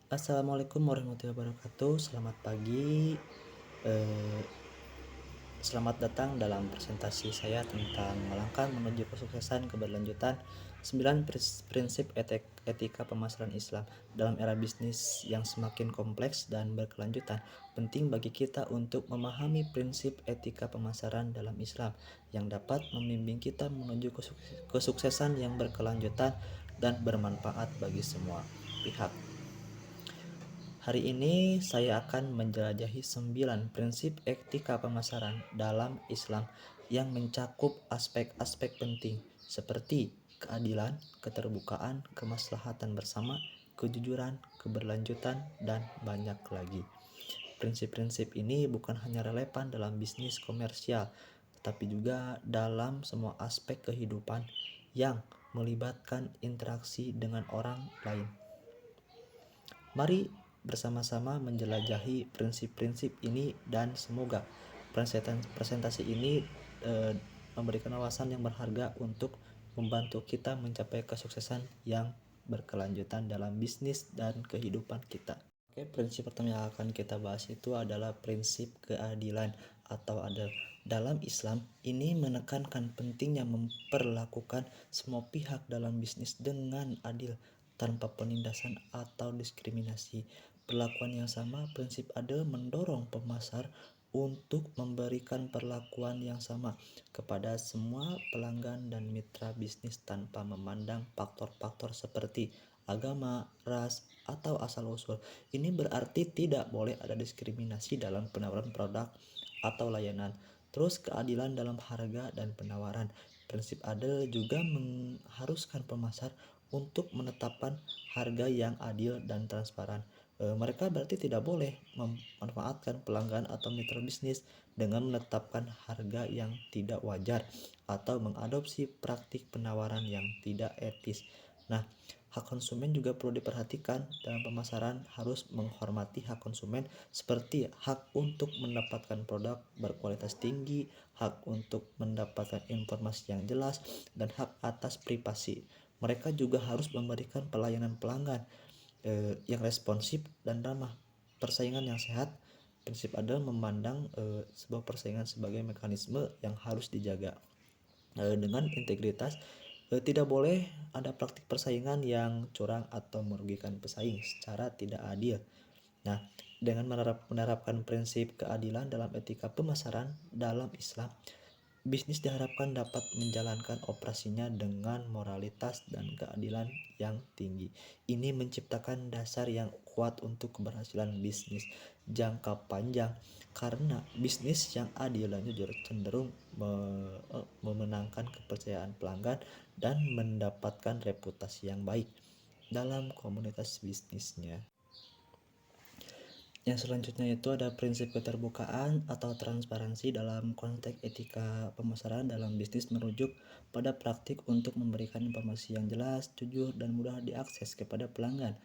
Assalamualaikum warahmatullahi wabarakatuh. Selamat pagi. Eh, Selamat datang dalam presentasi saya tentang melangkah menuju kesuksesan keberlanjutan 9 prinsip etika pemasaran Islam dalam era bisnis yang semakin kompleks dan berkelanjutan. Penting bagi kita untuk memahami prinsip etika pemasaran dalam Islam yang dapat membimbing kita menuju kesuksesan yang berkelanjutan dan bermanfaat bagi semua pihak. Hari ini saya akan menjelajahi 9 prinsip etika pemasaran dalam Islam yang mencakup aspek-aspek penting seperti keadilan, keterbukaan, kemaslahatan bersama, kejujuran, keberlanjutan, dan banyak lagi. Prinsip-prinsip ini bukan hanya relevan dalam bisnis komersial, tetapi juga dalam semua aspek kehidupan yang melibatkan interaksi dengan orang lain. Mari bersama-sama menjelajahi prinsip-prinsip ini dan semoga presentasi ini memberikan wawasan yang berharga untuk membantu kita mencapai kesuksesan yang berkelanjutan dalam bisnis dan kehidupan kita. Oke, prinsip pertama yang akan kita bahas itu adalah prinsip keadilan atau adil. Dalam Islam, ini menekankan pentingnya memperlakukan semua pihak dalam bisnis dengan adil tanpa penindasan atau diskriminasi. Perlakuan yang sama, prinsip adil mendorong pemasar untuk memberikan perlakuan yang sama kepada semua pelanggan dan mitra bisnis tanpa memandang faktor-faktor seperti agama, ras, atau asal-usul. Ini berarti tidak boleh ada diskriminasi dalam penawaran produk atau layanan. Terus keadilan dalam harga dan penawaran. Prinsip adil juga mengharuskan pemasar untuk menetapkan harga yang adil dan transparan. Mereka berarti tidak boleh memanfaatkan pelanggan atau mitra bisnis dengan menetapkan harga yang tidak wajar atau mengadopsi praktik penawaran yang tidak etis. Nah, hak konsumen juga perlu diperhatikan dalam pemasaran, harus menghormati hak konsumen seperti hak untuk mendapatkan produk berkualitas tinggi, hak untuk mendapatkan informasi yang jelas, dan hak atas privasi. Mereka juga harus memberikan pelayanan pelanggan yang responsif dan ramah. Persaingan yang sehat, prinsip adil memandang sebuah persaingan sebagai mekanisme yang harus dijaga dengan integritas. Tidak boleh ada praktik persaingan yang curang atau merugikan pesaing secara tidak adil. Nah, dengan menerapkan prinsip keadilan dalam etika pemasaran dalam Islam, bisnis diharapkan dapat menjalankan operasinya dengan moralitas dan keadilan yang tinggi. Ini menciptakan dasar yang kuat untuk keberhasilan bisnis jangka panjang karena bisnis yang adil dan jujur cenderung memenangkan kepercayaan pelanggan dan mendapatkan reputasi yang baik dalam komunitas bisnisnya. Yang selanjutnya itu ada prinsip keterbukaan atau transparansi dalam konteks etika pemasaran dalam bisnis merujuk pada praktik untuk memberikan informasi yang jelas, jujur, dan mudah diakses kepada pelanggan,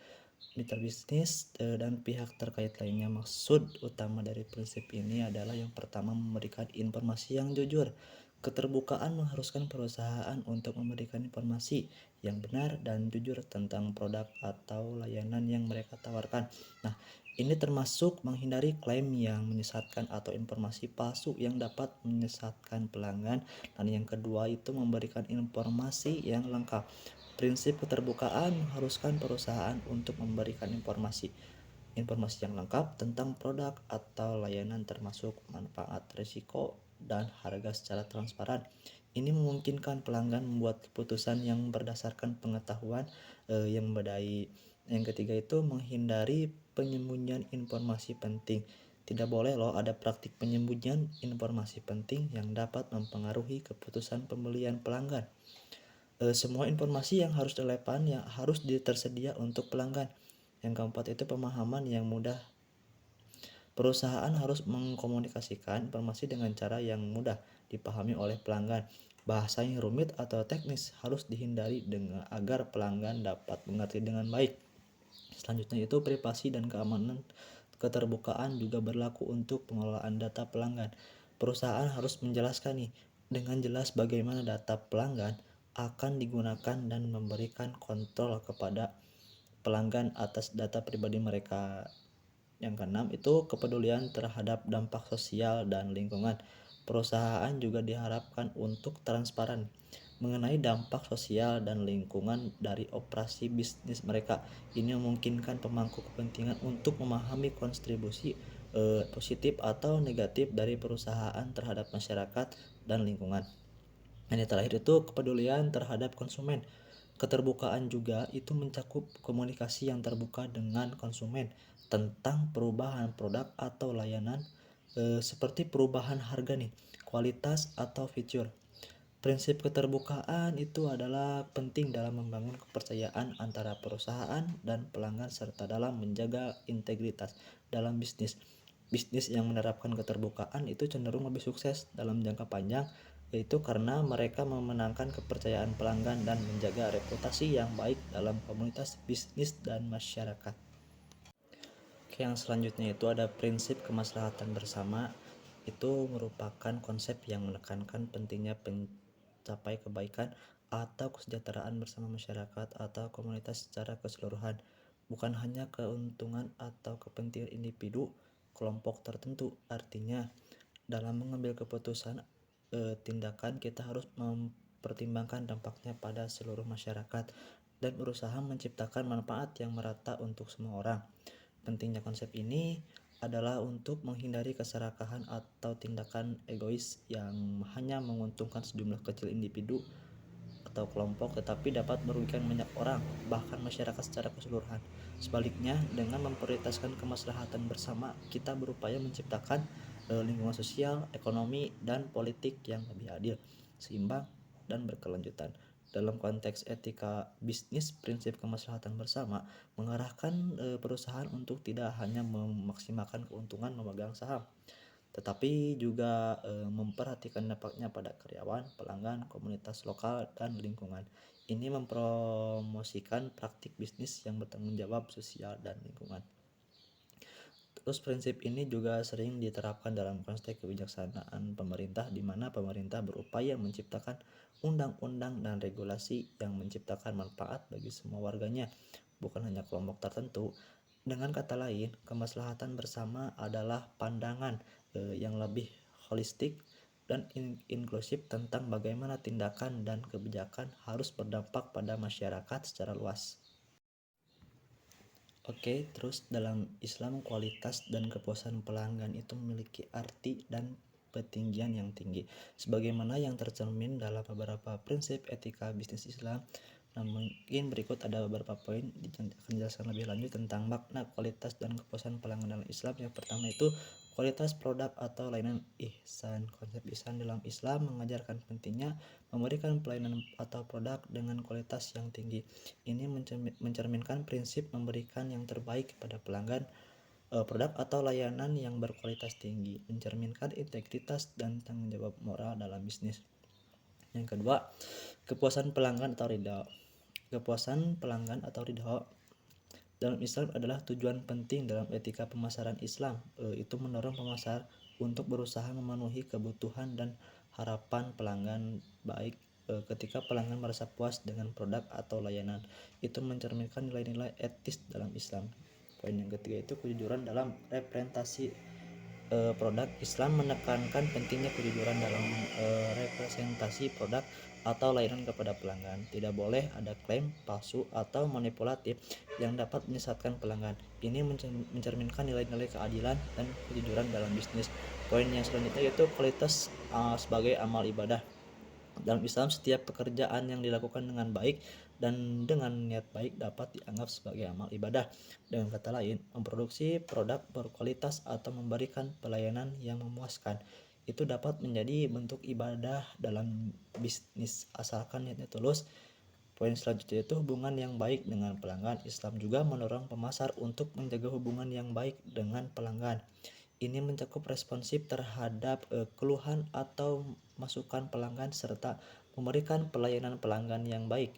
mitra bisnis, dan pihak terkait lainnya. Maksud utama dari prinsip ini adalah yang pertama memberikan informasi yang jujur. Keterbukaan mengharuskan perusahaan untuk memberikan informasi yang benar dan jujur tentang produk atau layanan yang mereka tawarkan. Nah, ini termasuk menghindari klaim yang menyesatkan atau informasi palsu yang dapat menyesatkan pelanggan. Dan yang kedua itu memberikan informasi yang lengkap. Prinsip keterbukaan mengharuskan perusahaan untuk memberikan informasi yang lengkap tentang produk atau layanan termasuk manfaat, risiko, dan harga secara transparan. Ini memungkinkan pelanggan membuat keputusan yang berdasarkan pengetahuan yang memadai. Yang ketiga itu menghindari penyembunyian informasi penting. Tidak boleh loh ada praktik penyembunyian informasi penting yang dapat mempengaruhi keputusan pembelian pelanggan. Semua informasi yang harus relevan yang harus tersedia untuk pelanggan. Yang keempat itu pemahaman yang mudah. Perusahaan harus mengkomunikasikan informasi dengan cara yang mudah dipahami oleh pelanggan. Bahasa yang rumit atau teknis harus dihindari agar pelanggan dapat mengerti dengan baik. Selanjutnya itu privasi dan keamanan. Keterbukaan juga berlaku untuk pengelolaan data pelanggan. Perusahaan harus menjelaskan nih dengan jelas bagaimana data pelanggan akan digunakan dan memberikan kontrol kepada pelanggan atas data pribadi mereka. Yang keenam itu kepedulian terhadap dampak sosial dan lingkungan. Perusahaan juga diharapkan untuk transparan mengenai dampak sosial dan lingkungan dari operasi bisnis mereka. Ini memungkinkan pemangku kepentingan untuk memahami kontribusi positif atau negatif dari perusahaan terhadap masyarakat dan lingkungan. Yang terakhir itu kepedulian terhadap konsumen. Keterbukaan juga itu mencakup komunikasi yang terbuka dengan konsumen tentang perubahan produk atau layanan seperti perubahan harga nih, kualitas atau fitur. Prinsip keterbukaan itu adalah penting dalam membangun kepercayaan antara perusahaan dan pelanggan serta dalam menjaga integritas dalam bisnis. Bisnis yang menerapkan keterbukaan itu cenderung lebih sukses dalam jangka panjang, yaitu karena mereka memenangkan kepercayaan pelanggan dan menjaga reputasi yang baik dalam komunitas bisnis dan masyarakat. Oke, yang selanjutnya itu ada prinsip kemaslahatan bersama. Itu merupakan konsep yang menekankan pentingnya mencapai kebaikan atau kesejahteraan bersama masyarakat atau komunitas secara keseluruhan, bukan hanya keuntungan atau kepentingan individu kelompok tertentu. Artinya, dalam mengambil keputusan tindakan kita harus mempertimbangkan dampaknya pada seluruh masyarakat dan berusaha menciptakan manfaat yang merata untuk semua orang. Pentingnya konsep ini adalah untuk menghindari keserakahan atau tindakan egois yang hanya menguntungkan sejumlah kecil individu atau kelompok tetapi dapat merugikan banyak orang, bahkan masyarakat secara keseluruhan. Sebaliknya, dengan memprioritaskan kemaslahatan bersama, kita berupaya menciptakan lingkungan sosial, ekonomi, dan politik yang lebih adil, seimbang, dan berkelanjutan. Dalam konteks etika bisnis, prinsip kemaslahatan bersama mengarahkan perusahaan untuk tidak hanya memaksimalkan keuntungan memegang saham, tetapi juga memperhatikan dampaknya pada karyawan, pelanggan, komunitas lokal, dan lingkungan. Ini mempromosikan praktik bisnis yang bertanggung jawab sosial dan lingkungan. Terus prinsip ini juga sering diterapkan dalam konteks kebijaksanaan pemerintah, di mana pemerintah berupaya menciptakan undang-undang dan regulasi yang menciptakan manfaat bagi semua warganya, bukan hanya kelompok tertentu. Dengan kata lain, kemaslahatan bersama adalah pandangan yang lebih holistik dan inklusif tentang bagaimana tindakan dan kebijakan harus berdampak pada masyarakat secara luas. Oke, terus dalam Islam kualitas dan kepuasan pelanggan itu memiliki arti dan ketinggian yang tinggi, sebagaimana yang tercermin dalam beberapa prinsip etika bisnis Islam. Nah, mungkin berikut ada beberapa poin akan dijelaskan lebih lanjut tentang makna kualitas dan kepuasan pelanggan dalam Islam. Yang pertama itu kualitas produk atau layanan ihsan. Konsep ihsan dalam Islam mengajarkan pentingnya memberikan pelayanan atau produk dengan kualitas yang tinggi. Ini mencerminkan prinsip memberikan yang terbaik kepada pelanggan. Produk atau layanan yang berkualitas tinggi mencerminkan integritas dan tanggung jawab moral dalam bisnis. Yang kedua, kepuasan pelanggan atau ridho. Kepuasan pelanggan atau ridho dalam Islam adalah tujuan penting dalam etika pemasaran Islam. Itu mendorong pemasar untuk berusaha memenuhi kebutuhan dan harapan pelanggan, baik ketika pelanggan merasa puas dengan produk atau layanan. Itu mencerminkan nilai-nilai etis dalam Islam. Poin yang ketiga itu kejujuran dalam representasi produk. Islam menekankan pentingnya kejujuran dalam representasi produk atau layanan kepada pelanggan. Tidak boleh ada klaim palsu atau manipulatif yang dapat menyesatkan pelanggan. Ini mencerminkan nilai-nilai keadilan dan kejujuran dalam bisnis. Poin yang selanjutnya yaitu kualitas sebagai amal ibadah. Dalam Islam, setiap pekerjaan yang dilakukan dengan baik dan dengan niat baik dapat dianggap sebagai amal ibadah. Dengan kata lain, memproduksi produk berkualitas atau memberikan pelayanan yang memuaskan itu dapat menjadi bentuk ibadah dalam bisnis asalkan niatnya tulus. Poin selanjutnya itu hubungan yang baik dengan pelanggan. Islam juga mendorong pemasar untuk menjaga hubungan yang baik dengan pelanggan. Ini mencakup responsif terhadap keluhan atau masukan pelanggan serta memberikan pelayanan pelanggan yang baik.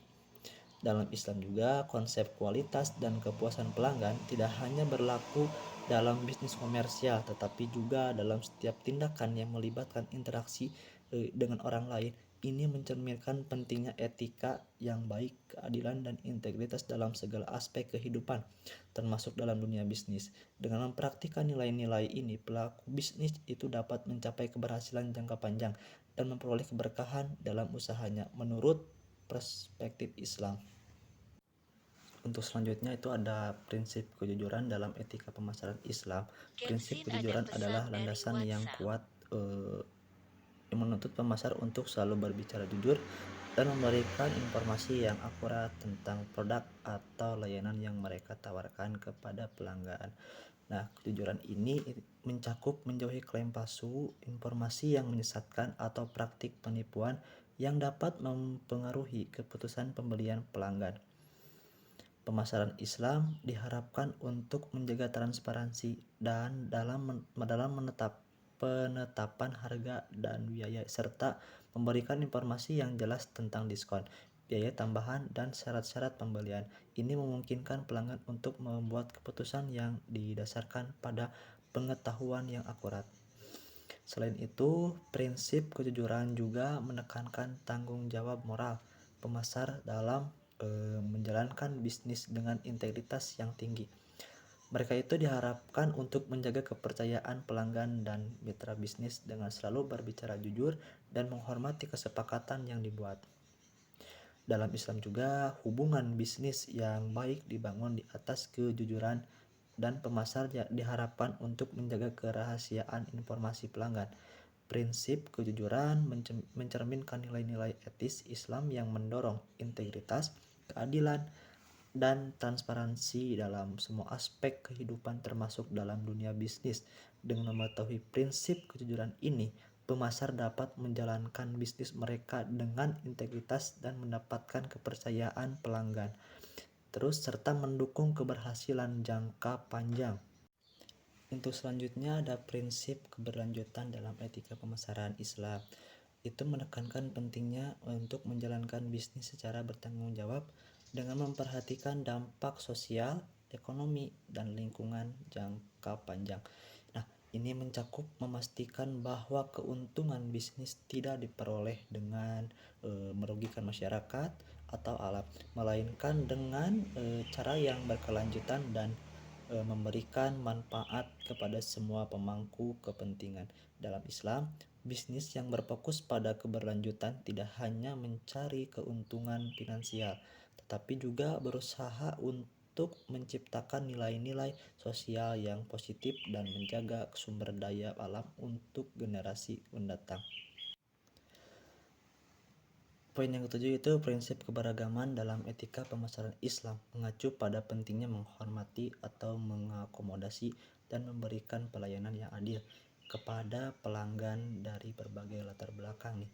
Dalam Islam juga konsep kualitas dan kepuasan pelanggan tidak hanya berlaku dalam bisnis komersial, tetapi juga dalam setiap tindakan yang melibatkan interaksi dengan orang lain. ini mencerminkan pentingnya etika yang baik, keadilan, dan integritas dalam segala aspek kehidupan, termasuk dalam dunia bisnis. Dengan mempraktikkan nilai-nilai ini, pelaku bisnis itu dapat mencapai keberhasilan jangka panjang dan memperoleh keberkahan dalam usahanya menurut perspektif Islam. Untuk selanjutnya itu ada prinsip kejujuran dalam etika pemasaran Islam. Prinsip kejujuran adalah landasan yang kuat yang menuntut pemasar untuk selalu berbicara jujur dan memberikan informasi yang akurat tentang produk atau layanan yang mereka tawarkan kepada pelanggan. Nah, kejujuran ini mencakup menjauhi klaim palsu, informasi yang menyesatkan, atau praktik penipuan yang dapat mempengaruhi keputusan pembelian pelanggan. Pemasaran Islam diharapkan untuk menjaga transparansi dan dalam penetapan harga dan biaya, serta memberikan informasi yang jelas tentang diskon, biaya tambahan, dan syarat-syarat pembelian. Ini memungkinkan pelanggan untuk membuat keputusan yang didasarkan pada pengetahuan yang akurat. Selain itu, prinsip kejujuran juga menekankan tanggung jawab moral pemasar dalam menjalankan bisnis dengan integritas yang tinggi. Mereka itu diharapkan untuk menjaga kepercayaan pelanggan dan mitra bisnis dengan selalu berbicara jujur dan menghormati kesepakatan yang dibuat. Dalam Islam juga, hubungan bisnis yang baik dibangun di atas kejujuran dan pemasar diharapkan untuk menjaga kerahasiaan informasi pelanggan. Prinsip kejujuran mencerminkan nilai-nilai etis Islam yang mendorong integritas, keadilan, dan transparansi dalam semua aspek kehidupan termasuk dalam dunia bisnis. Dengan mematuhi prinsip kejujuran ini, pemasar dapat menjalankan bisnis mereka dengan integritas dan mendapatkan kepercayaan pelanggan, terus serta mendukung keberhasilan jangka panjang. Untuk selanjutnya ada prinsip keberlanjutan dalam etika pemasaran Islam. Itu menekankan pentingnya untuk menjalankan bisnis secara bertanggung jawab dengan memperhatikan dampak sosial, ekonomi, dan lingkungan jangka panjang. Nah, ini mencakup memastikan bahwa keuntungan bisnis tidak diperoleh dengan merugikan masyarakat atau alam, melainkan dengan cara yang berkelanjutan dan memberikan manfaat kepada semua pemangku kepentingan. Dalam Islam, bisnis yang berfokus pada keberlanjutan tidak hanya mencari keuntungan finansial, tetapi juga berusaha untuk menciptakan nilai-nilai sosial yang positif dan menjaga sumber daya alam untuk generasi mendatang. Poin yang ketujuh itu prinsip keberagaman dalam etika pemasaran Islam, mengacu pada pentingnya menghormati atau mengakomodasi dan memberikan pelayanan yang adil kepada pelanggan dari berbagai latar belakang nih.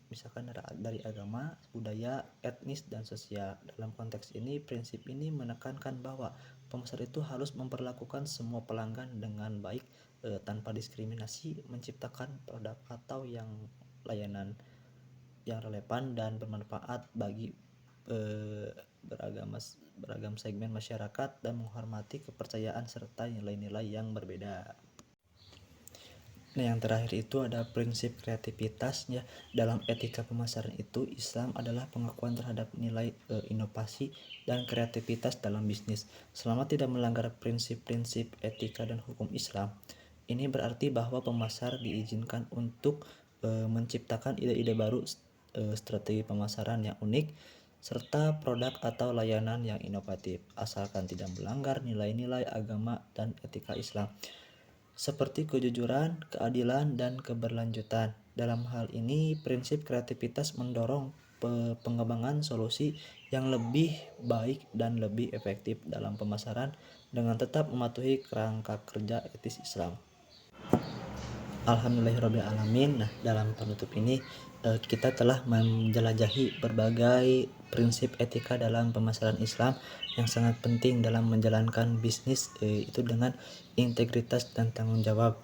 Misalkan dari agama, budaya, etnis, dan sosial. Dalam konteks ini, prinsip ini menekankan bahwa pemasar itu harus memperlakukan semua pelanggan dengan baik tanpa diskriminasi, menciptakan produk atau layanan yang relevan dan bermanfaat bagi beragam segmen masyarakat dan menghormati kepercayaan serta nilai-nilai yang berbeda. Nah, yang terakhir itu ada prinsip kreativitasnya. Dalam etika pemasaran itu, Islam adalah pengakuan terhadap nilai inovasi dan kreativitas dalam bisnis. Selama tidak melanggar prinsip-prinsip etika dan hukum Islam, ini berarti bahwa pemasar diizinkan untuk menciptakan ide-ide baru, strategi pemasaran yang unik, serta produk atau layanan yang inovatif, asalkan tidak melanggar nilai-nilai agama dan etika Islam, seperti kejujuran, keadilan, dan keberlanjutan. Dalam hal ini, prinsip kreativitas mendorong pengembangan solusi yang lebih baik dan lebih efektif dalam pemasaran dengan tetap mematuhi kerangka kerja etis Islam. Alhamdulillahirrabbilalamin. Nah, dalam penutup ini kita telah menjelajahi berbagai prinsip etika dalam pemasaran Islam yang sangat penting dalam menjalankan bisnis itu dengan integritas dan tanggung jawab.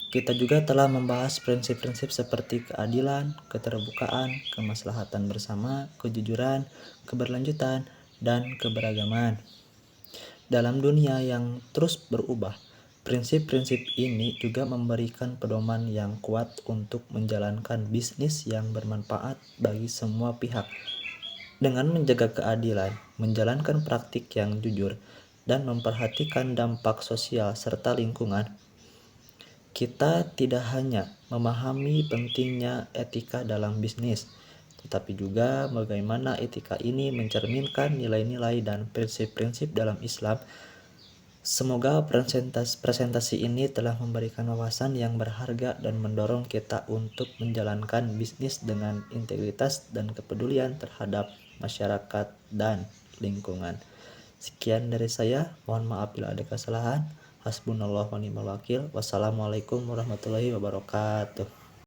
Kita juga telah membahas prinsip-prinsip seperti keadilan, keterbukaan, kemaslahatan bersama, kejujuran, keberlanjutan, dan keberagaman. Dalam dunia yang terus berubah, Prinsip-prinsip ini juga memberikan pedoman yang kuat untuk menjalankan bisnis yang bermanfaat bagi semua pihak. Dengan menjaga keadilan, menjalankan praktik yang jujur, dan memperhatikan dampak sosial serta lingkungan, kita tidak hanya memahami pentingnya etika dalam bisnis, tetapi juga bagaimana etika ini mencerminkan nilai-nilai dan prinsip-prinsip dalam Islam. Semoga presentasi ini telah memberikan wawasan yang berharga dan mendorong kita untuk menjalankan bisnis dengan integritas dan kepedulian terhadap masyarakat dan lingkungan. Sekian dari saya, mohon maaf bila ada kesalahan. Hasbunallah wa ni'mal wakil. Wassalamualaikum warahmatullahi wabarakatuh.